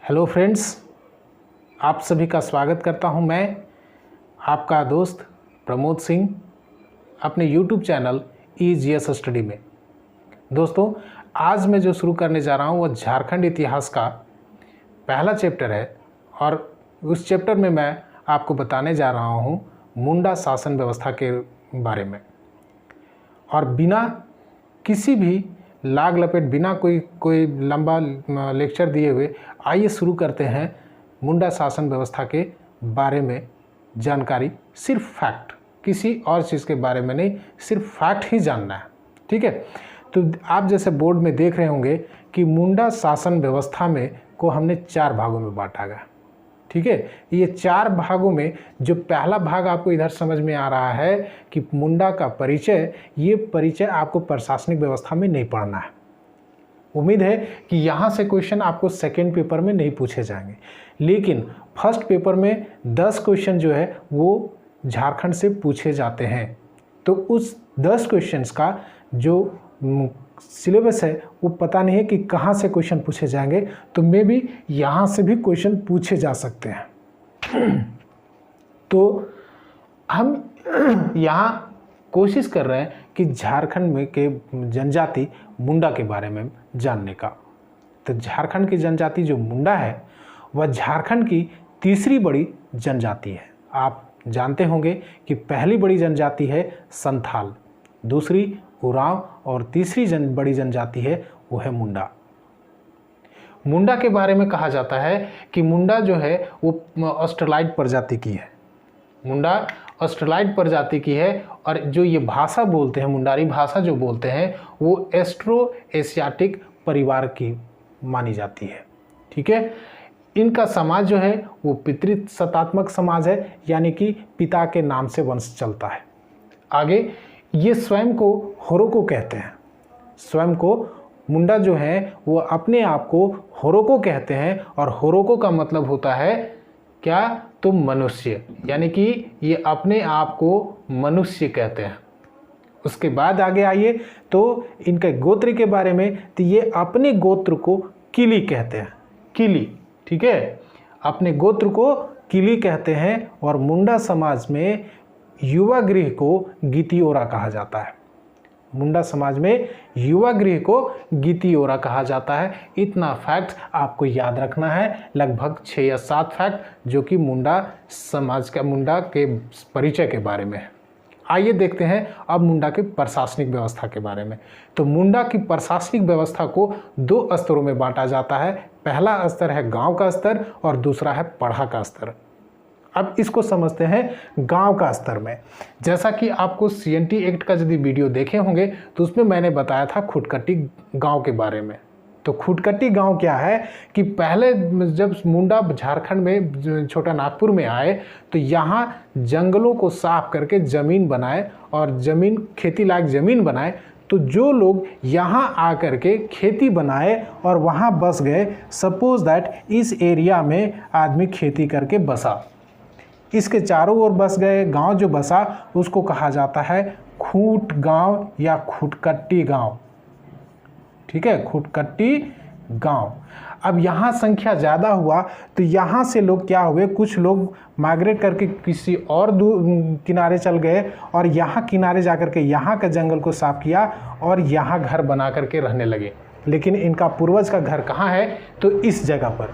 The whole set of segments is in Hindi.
हेलो फ्रेंड्स, आप सभी का स्वागत करता हूं मैं आपका दोस्त प्रमोद सिंह अपने YouTube चैनल EGS स्टडी में। दोस्तों, आज मैं जो शुरू करने जा रहा हूं वह झारखंड इतिहास का पहला चैप्टर है और उस चैप्टर में मैं आपको बताने जा रहा हूं मुंडा शासन व्यवस्था के बारे में। और बिना किसी भी लाग लपेट, बिना कोई लंबा लेक्चर दिए हुए आइए शुरू करते हैं मुंडा शासन व्यवस्था के बारे में जानकारी। सिर्फ फैक्ट, किसी और चीज़ के बारे में नहीं, सिर्फ फैक्ट ही जानना है। ठीक है, तो आप जैसे बोर्ड में देख रहे होंगे कि मुंडा शासन व्यवस्था में को हमने 4 भागों में बांटा गया। ठीक है, ये 4 भागों में जो पहला भाग आपको इधर समझ में आ रहा है कि मुंडा का परिचय, ये परिचय आपको प्रशासनिक व्यवस्था में नहीं पढ़ना है। उम्मीद है कि यहाँ से क्वेश्चन आपको सेकंड पेपर में नहीं पूछे जाएंगे, लेकिन फर्स्ट पेपर में 10 क्वेश्चन जो है वो झारखंड से पूछे जाते हैं। तो उस 10 क्वेश्चंस का जो सिलेबस है वो पता नहीं है कि कहाँ से क्वेश्चन पूछे जाएंगे, तो मे भी यहाँ से भी क्वेश्चन पूछे जा सकते हैं। तो हम यहाँ कोशिश कर रहे हैं कि झारखंड में के जनजाति मुंडा के बारे में जानने का। तो झारखंड की जनजाति जो मुंडा है वह झारखंड की तीसरी बड़ी जनजाति है। आप जानते होंगे कि पहली बड़ी जनजाति है संथाल, दूसरी उरांव और तीसरी बड़ी जनजाति है वो है मुंडा। मुंडा के बारे में कहा जाता है कि मुंडा जो है वो ऑस्ट्रेलाइड प्रजाति की है। मुंडा ऑस्ट्रेलाइड प्रजाति की है और जो ये भाषा बोलते हैं, मुंडारी भाषा जो बोलते हैं, वो एस्ट्रो एशियाटिक परिवार की मानी जाती है। ठीक है, इनका समाज जो है वो पितृसत्तात्मक समाज है, यानी कि पिता के नाम से वंश चलता है। आगे ये स्वयं को होरोको कहते हैं। स्वयं को मुंडा जो है वो अपने आप को होरोको कहते हैं और होरोको का मतलब होता है क्या, तो मनुष्य, यानी कि ये अपने आप को मनुष्य कहते हैं। उसके बाद आगे आइए तो इनके गोत्र के बारे में, तो ये अपने गोत्र को किली कहते हैं। किली, ठीक है, अपने गोत्र को किली कहते हैं। और मुंडा समाज में युवा गृह को गीतियोरा कहा जाता है। मुंडा समाज में युवा गृह को गीतियोरा कहा जाता है। इतना फैक्ट आपको याद रखना है, लगभग 6 या 7 फैक्ट जो कि मुंडा समाज का, मुंडा के परिचय के बारे में है। आइए देखते हैं अब मुंडा के प्रशासनिक व्यवस्था के बारे में। तो मुंडा की प्रशासनिक व्यवस्था को 2 स्तरों में बांटा जाता है। पहला स्तर है गांव का स्तर और दूसरा है पढ़ा का स्तर। अब इसको समझते हैं गांव का स्तर में। जैसा कि आपको CNT एक्ट का यदि वीडियो देखे होंगे तो उसमें मैंने बताया था खुटकट्टी गांव के बारे में। तो खुटकट्टी गांव क्या है कि पहले जब मुंडा झारखंड में छोटा नागपुर में आए तो यहाँ जंगलों को साफ करके ज़मीन बनाए और ज़मीन खेती लायक ज़मीन बनाए। तो जो लोग यहाँ आकर के खेती बनाए और वहाँ बस गए, सपोज दैट इस एरिया में आदमी खेती करके बसा, इसके चारों ओर बस गए, गांव जो बसा उसको कहा जाता है खूट गांव या खुटकट्टी गांव। ठीक है, खुटकट्टी गांव। अब यहाँ संख्या ज़्यादा हुआ तो यहाँ से लोग क्या हुए, कुछ लोग माइग्रेट करके किसी और किनारे चल गए और यहाँ किनारे जा कर के यहाँ का जंगल को साफ किया और यहाँ घर बना करके रहने लगे। लेकिन इनका पूर्वज का घर कहाँ है, तो इस जगह पर।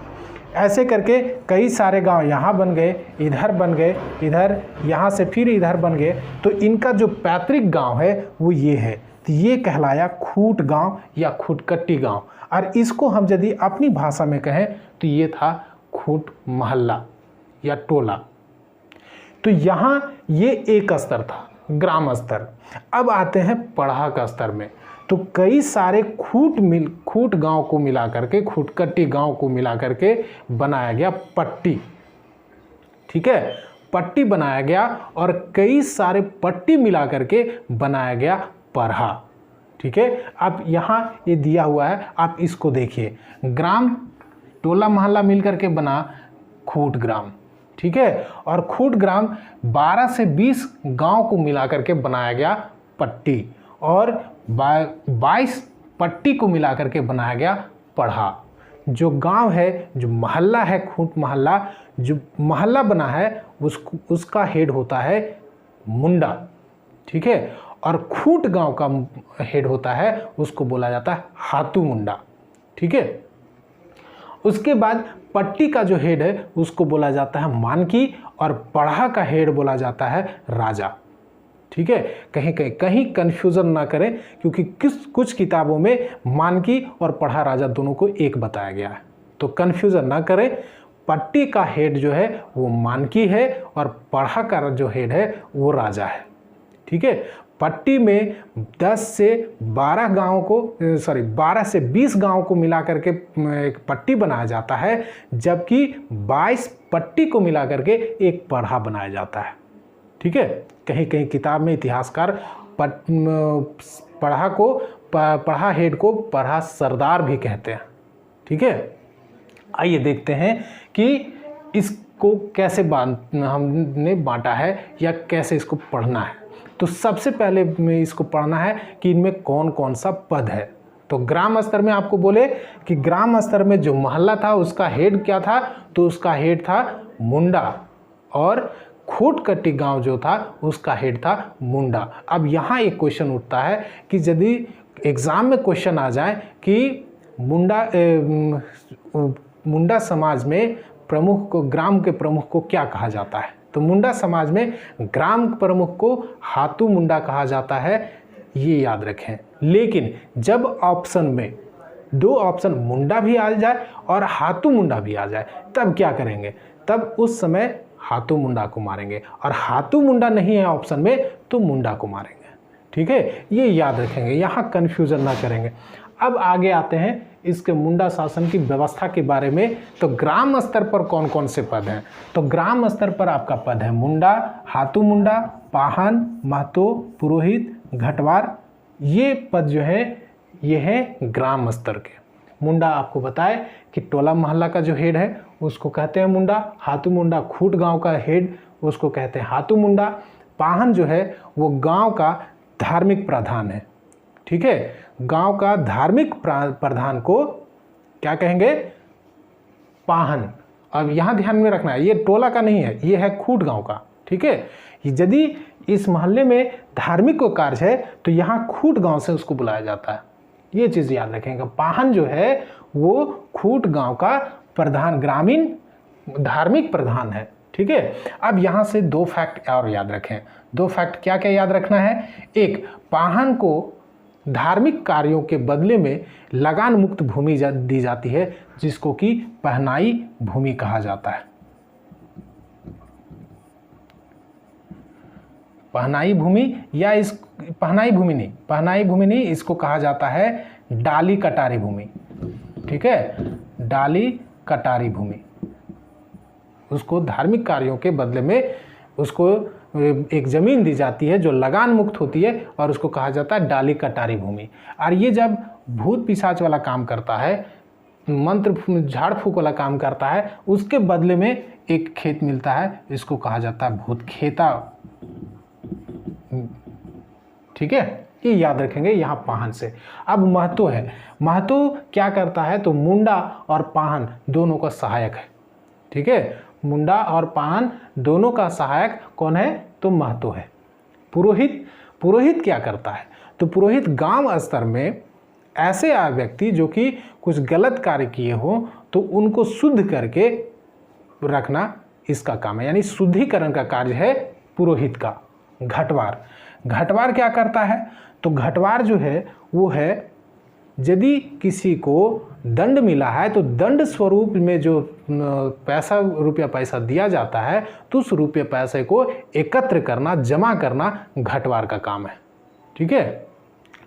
ऐसे करके कई सारे गांव यहाँ बन गए, इधर बन गए, इधर, यहाँ से फिर इधर बन गए। तो इनका जो पैतृक गांव है वो ये है। तो ये कहलाया खूट गांव या खुटकट्टी गांव। और इसको हम यदि अपनी भाषा में कहें तो ये था खूट मोहल्ला या टोला। तो यहाँ ये एक स्तर था, ग्राम स्तर। अब आते हैं पढ़ा का स्तर में। तो कई सारे खूट गांव को मिला करके, खुटकट्टी गांव को मिला करके बनाया गया पट्टी। ठीक है, पट्टी बनाया गया और कई सारे पट्टी मिला करके बनाया गया पढ़ा। ठीक है, अब यहाँ ये दिया हुआ है, आप इसको देखिए। ग्राम, टोला मोहल्ला मिल करके बना खूट ग्राम। ठीक है, और खूट ग्राम 12 से 20 गांव को मिला करके बनाया गया पट्टी और 22 पट्टी को मिला करके बनाया गया पढ़ा। जो गांव है, जो मोहल्ला है, खूंट मोहल्ला, जो मोहल्ला बना है उसका हेड होता है मुंडा, ठीक है। और खूंट गांव का हेड होता है उसको बोला जाता है हातू मुंडा, ठीक है। उसके बाद पट्टी का जो हेड है उसको बोला जाता है मानकी, और पढ़ा का हेड बोला जाता है राजा, ठीक है। कहीं कन्फ्यूज़न ना करें, क्योंकि कुछ किताबों में मानकी और पढ़ा राजा दोनों को एक बताया गया है, तो कन्फ्यूज़न ना करें। पट्टी का हेड जो है वो मानकी है और पढ़ा का जो हेड है वो राजा है, ठीक है। पट्टी में 10 से 12 गांवों को 12 से 20 गांवों को मिला करके एक पट्टी बनाया जाता है, जबकि 22 पट्टी को मिला करके एक पढ़ा बनाया जाता है, ठीक है। कहीं किताब में इतिहासकार पढ़ा हेड को पढ़ा सरदार भी कहते हैं, ठीक है। आइए देखते हैं कि इसको कैसे हमने बांटा है या कैसे इसको पढ़ना है। तो सबसे पहले में इसको पढ़ना है कि इनमें कौन कौन सा पद है। तो ग्राम स्तर में आपको बोले कि ग्राम स्तर में जो मोहल्ला था उसका हेड क्या था, तो उसका हेड था मुंडा, और खूंटकट्टी गांव जो था उसका हेड था मुंडा। अब यहाँ एक क्वेश्चन उठता है कि यदि एग्ज़ाम में क्वेश्चन आ जाए कि मुंडा समाज में प्रमुख को, ग्राम के प्रमुख को क्या कहा जाता है, तो मुंडा समाज में ग्राम प्रमुख को हातू मुंडा कहा जाता है, ये याद रखें। लेकिन जब ऑप्शन में 2 ऑप्शन मुंडा भी आ जाए और हातू मुंडा भी आ जाए तब क्या करेंगे, तब उस समय हातू मुंडा को मारेंगे, और हातू मुंडा नहीं है ऑप्शन में तो मुंडा को मारेंगे, ठीक है। ये याद रखेंगे, यहाँ कन्फ्यूज़न ना करेंगे। अब आगे आते हैं इसके मुंडा शासन की व्यवस्था के बारे में। तो ग्राम स्तर पर कौन कौन से पद हैं, तो ग्राम स्तर पर आपका पद है मुंडा, हातू मुंडा, पाहन, महतो, पुरोहित, घटवार। ये पद जो है ये है ग्राम स्तर के। मुंडा आपको बताए कि टोला मोहल्ला का जो हेड है उसको कहते हैं मुंडा, हातू मुंडा खूंट गांव का हेड उसको कहते हैं हातू मुंडा, पाहन जो है वो गांव का धार्मिक प्रधान है, ठीक है। गांव का धार्मिक प्रधान को क्या कहेंगे, पाहन। अब यहाँ ध्यान में रखना है ये टोला का नहीं है, ये है खूंट गांव का, ठीक है। यदि इस मोहल्ले में धार्मिक को कार्य है तो यहाँ खूंट गांव से उसको बुलाया जाता है, ये चीज़ याद रखेंगे। पाहन जो है वो खूंट गांव का प्रधान, ग्रामीण धार्मिक प्रधान है, ठीक है। अब यहाँ से 2 फैक्ट और याद रखें। 2 फैक्ट क्या क्या याद रखना है, एक, पाहन को धार्मिक कार्यों के बदले में लगान मुक्त भूमि दी जाती है जिसको कि पहनाई भूमि कहा जाता है। पहनाई भूमि या पहनाई भूमि नहीं, इसको कहा जाता है डाली कटारी भूमि, ठीक है। डाली कटारी भूमि, उसको धार्मिक कार्यों के बदले में उसको एक ज़मीन दी जाती है जो लगान मुक्त होती है और उसको कहा जाता है डाली कटारी भूमि। और ये जब भूत पिशाच वाला काम करता है, मंत्र झाड़ फूक वाला काम करता है, उसके बदले में एक खेत मिलता है, इसको कहा जाता है भूत खेता, ठीक है। ये याद रखेंगे यहाँ पाहन से। अब महतो है, महतो क्या करता है, तो मुंडा और पाहन दोनों का सहायक है, ठीक है। मुंडा और पाहन दोनों का सहायक कौन है, तो महतो है। पुरोहित क्या करता है, तो पुरोहित गांव स्तर में ऐसे व्यक्ति जो कि कुछ गलत कार्य किए हो तो उनको शुद्ध करके रखना इसका काम है, यानी शुद्धिकरण का कार्य है पुरोहित का। घटवार क्या करता है, तो घटवार जो है वो है यदि किसी को दंड मिला है तो दंड स्वरूप में जो रुपया पैसा दिया जाता है तो उस रुपये पैसे को एकत्र करना, जमा करना घटवार का काम है, ठीक है।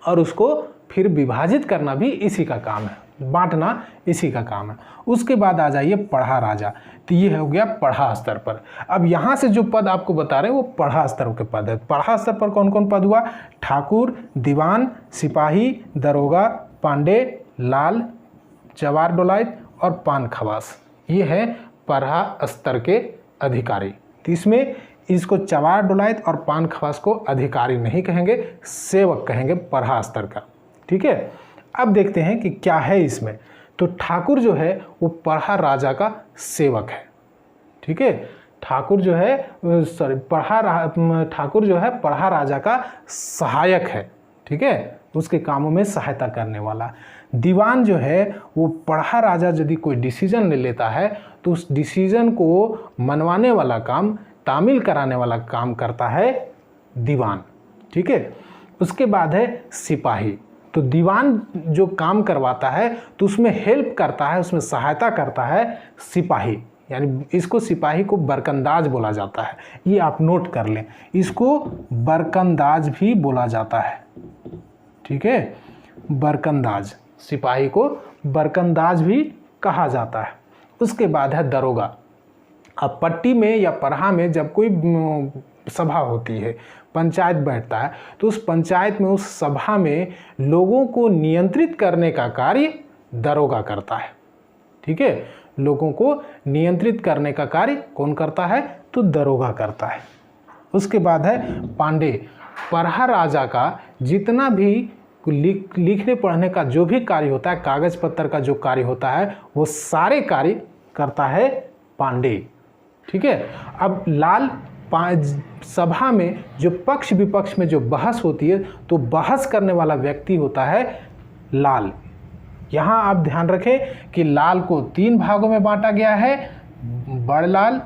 और उसको फिर विभाजित करना भी इसी का काम है, बांटना इसी का काम है। उसके बाद आ जाइए पढ़ा राजा, तो ये हो गया पढ़ा स्तर पर। अब यहाँ से जो पद आपको बता रहे हैं वो पढ़ा स्तर के पद है। पढ़ा स्तर पर कौन कौन पद हुआ, ठाकुर, दीवान, सिपाही, दरोगा, पांडे, लाल, जवार डोलायत और पान खवास, ये है पढ़ा स्तर के अधिकारी। तो इसमें इसको चवार डोलायत और पान खवास को अधिकारी नहीं कहेंगे, सेवक कहेंगे पढ़ा स्तर का, ठीक है। अब देखते हैं कि क्या है इसमें। तो ठाकुर जो है वो पढ़ा राजा का सेवक है। ठीक है, ठाकुर जो है ठाकुर जो है पढ़ा राजा का सहायक है। ठीक है, उसके कामों में सहायता करने वाला। दीवान जो है वो पढ़ा राजा यदि कोई डिसीजन ले लेता है तो उस डिसीजन को मनवाने वाला काम, तामील कराने वाला काम करता है दीवान। ठीक है, उसके बाद है सिपाही। तो दीवान जो काम करवाता है तो उसमें हेल्प करता है, उसमें सहायता करता है सिपाही, यानी इसको सिपाही को बरकंदाज बोला जाता है। ये आप नोट कर लें, इसको बरकंदाज भी बोला जाता है। ठीक है, बरकंदाज, सिपाही को बरकंदाज भी कहा जाता है। उसके बाद है दरोगा। अब पट्टी में या पढ़ा में जब कोई सभा होती है, पंचायत बैठता है, तो उस पंचायत में, उस सभा में लोगों को नियंत्रित करने का कार्य दरोगा करता है। ठीक है, लोगों को नियंत्रित करने का कार्य कौन करता है? तो दरोगा करता है। उसके बाद है पांडे। पढ़ा राजा का जितना भी लिखने पढ़ने का जो भी कार्य होता है, कागज पत्तर का जो कार्य होता है, वो सारे कार्य करता है पांडे। ठीक है, अब लाल, सभा में जो पक्ष विपक्ष में जो बहस होती है तो बहस करने वाला व्यक्ति होता है लाल। यहाँ आप ध्यान रखें कि लाल को 3 भागों में बांटा गया है, बड़ लाल,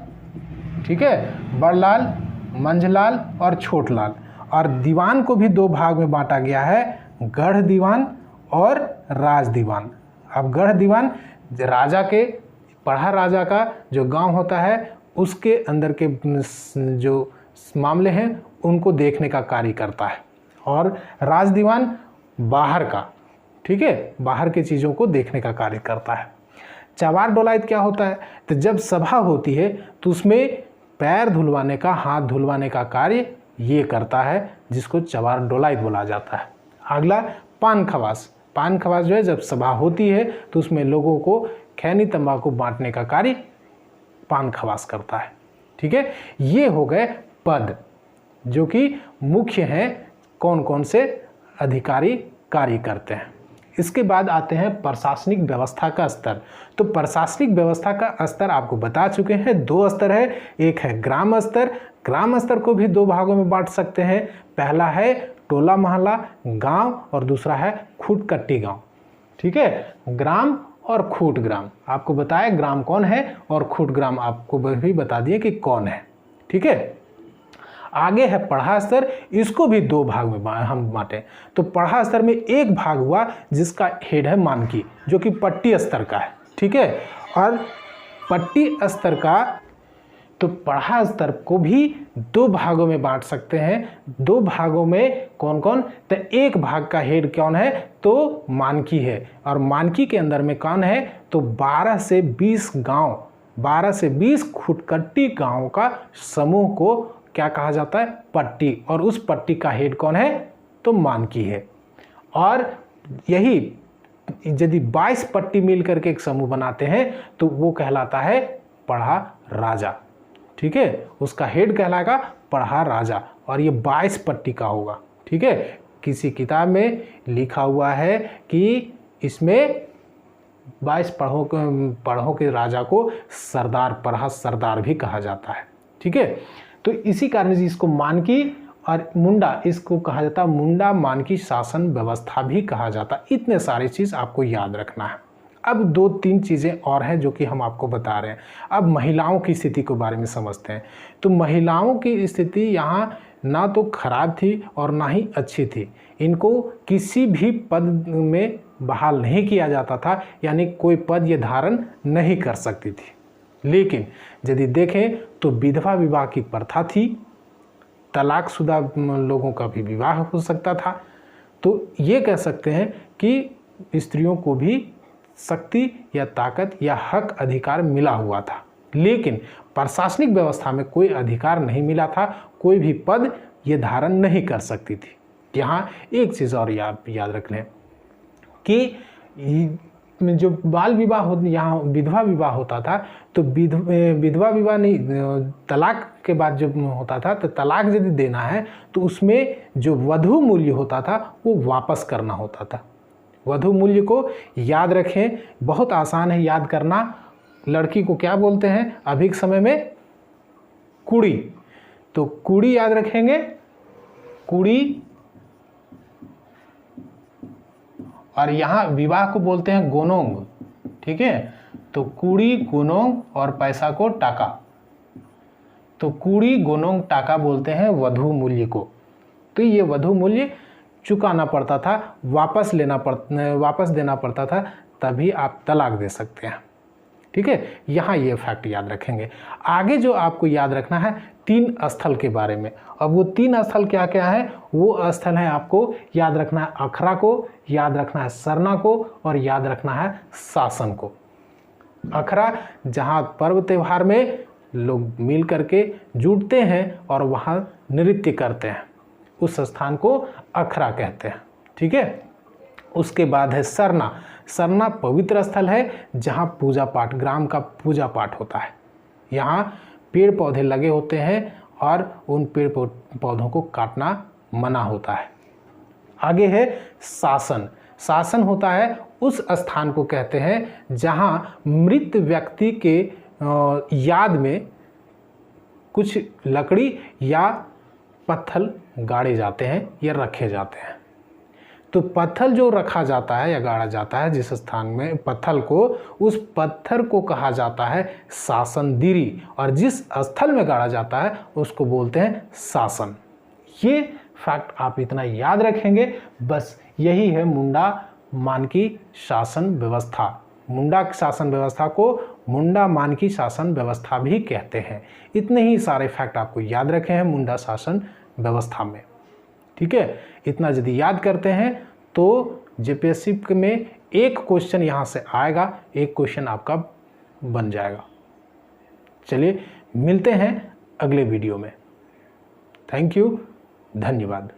ठीक है, बड़ लाल, मंझलाल और छोट लाल। और दीवान को भी 2 भाग में बांटा गया है, गढ़ दीवान और राज दीवान। अब गढ़ दीवान राजा के, पढ़ा राजा का जो गांव होता है उसके अंदर के जो मामले हैं उनको देखने का कार्य करता है, और राज दीवान बाहर का, ठीक है, बाहर की चीज़ों को देखने का कार्य करता है। चवार डोलायत क्या होता है? तो जब सभा होती है तो उसमें पैर धुलवाने का, हाथ धुलवाने का कार्य ये करता है, जिसको चवार डोलायत बोला जाता है। अगला पान खवास। पान खवास जो है जब सभा होती है तो उसमें लोगों को खैनी तंबाकू बांटने का कार्य पान खवास करता है। ठीक है, ये हो गए पद जो कि मुख्य हैं, कौन कौन से अधिकारी कार्य करते हैं। इसके बाद आते हैं प्रशासनिक व्यवस्था का स्तर। तो प्रशासनिक व्यवस्था का स्तर आपको बता चुके हैं, 2 स्तर है। एक है ग्राम स्तर। ग्राम स्तर को भी 2 भागों में बांट सकते हैं। पहला है टोला मोहल्ला गांव और दूसरा है खूट कट्टी गांव। ठीक है, ग्राम और खूट ग्राम आपको बताया ग्राम कौन है, और खूट ग्राम आपको भी बता दिए कि कौन है। ठीक है, आगे है पढ़ा स्तर। इसको भी 2 भाग में हम बांटे। तो पढ़ा स्तर में एक भाग हुआ जिसका हेड है मानकी, जो कि पट्टी स्तर का है। ठीक है, और पट्टी स्तर का, तो पढ़ा स्तर को भी 2 भागों में बांट सकते हैं। 2 भागों में कौन कौन? तो एक भाग का हेड कौन है? तो मानकी है। और मानकी के अंदर में कौन है? तो 12 से 20 गांव, 12 से 20 खुटकट्टी गांव का समूह को क्या कहा जाता है? पट्टी। और उस पट्टी का हेड कौन है? तो मानकी है। और यही यदि 22 पट्टी मिल करके एक समूह बनाते हैं तो वो कहलाता है पढ़ा राजा। ठीक है, उसका हेड कहलाएगा पढ़ा राजा, और ये 22 पट्टी का होगा। ठीक है, किसी किताब में लिखा हुआ है कि इसमें 22 पढ़ों के राजा को सरदार, पढ़ा सरदार भी कहा जाता है। ठीक है, तो इसी कारण से इसको मानकी और मुंडा, इसको कहा जाता है मुंडा मानकी शासन व्यवस्था भी कहा जाता है। इतने सारी चीज़ आपको याद रखना है। अब 2-3 चीज़ें और हैं जो कि हम आपको बता रहे हैं। अब महिलाओं की स्थिति के बारे में समझते हैं। तो महिलाओं की स्थिति यहाँ ना तो खराब थी और ना ही अच्छी थी। इनको किसी भी पद में बहाल नहीं किया जाता था, यानी कोई पद ये धारण नहीं कर सकती थी। लेकिन यदि देखें तो विधवा विवाह की प्रथा थी, तलाकशुदा लोगों का भी विवाह हो सकता था। तो ये कह सकते हैं कि स्त्रियों को भी शक्ति या ताकत या हक अधिकार मिला हुआ था, लेकिन प्रशासनिक व्यवस्था में कोई अधिकार नहीं मिला था, कोई भी पद ये धारण नहीं कर सकती थी। यहाँ एक चीज़ और याद रख लें कि जो बाल विवाह हो, यहाँ विधवा विवाह होता था, तो विधवा विवाह नहीं, तलाक के बाद जब होता था तो तलाक यदि देना है तो उसमें जो वधू मूल्य होता था वो वापस करना होता था। वधु मूल्य को याद रखें, बहुत आसान है याद करना। लड़की को क्या बोलते हैं अभिक समय में? कुड़ी। तो कुड़ी याद रखेंगे, कुड़ी। और यहाँ विवाह को बोलते हैं गोनोंग, ठीक है। तो कुड़ी, गोनोंग और पैसा को टाका। तो कुड़ी, गोनोंग, टाका बोलते हैं वधु मूल्य को। तो ये वधु मूल्य चुकाना पड़ता था, वापस देना पड़ता था, तभी आप तलाक दे सकते हैं, ठीक है। यहाँ ये फैक्ट याद रखेंगे। आगे जो आपको याद रखना है 3 स्थल के बारे में। अब वो 3 स्थल क्या क्या है? वो स्थल है आपको याद रखना है अखरा को, याद रखना है सरना को और याद रखना है शासन को। अखरा जहाँ पर्व त्यौहार में लोग मिल करके जुटते हैं और वहाँ नृत्य करते हैं, उस स्थान को अखरा कहते हैं, ठीक है। उसके बाद है सरना। सरना पवित्र स्थल है जहाँ पूजा पाठ, ग्राम का पूजा पाठ होता है। यहाँ पेड़ पौधे लगे होते हैं और उन पेड़ पौधों को काटना मना होता है। आगे है शासन। शासन होता है उस स्थान को कहते हैं जहाँ मृत व्यक्ति के याद में कुछ लकड़ी या पत्थर गाड़े जाते हैं या रखे जाते हैं। तो पत्थर जो रखा जाता है या गाड़ा जाता है जिस स्थान में पत्थर को, उस पत्थर को कहा जाता है शासनदिरी, और जिस स्थल में गाड़ा जाता है उसको बोलते हैं शासन। ये फैक्ट आप इतना याद रखेंगे, बस यही है मुंडा मानकी शासन व्यवस्था। मुंडा शासन व्यवस्था को मुंडा मानकी शासन व्यवस्था भी कहते हैं। इतने ही सारे फैक्ट आपको याद रखे हैं मुंडा शासन व्यवस्था में, ठीक है। इतना यदि याद करते हैं तो जेपीएससी में एक क्वेश्चन यहाँ से आएगा, एक क्वेश्चन आपका बन जाएगा। चलिए मिलते हैं अगले वीडियो में। थैंक यू, धन्यवाद।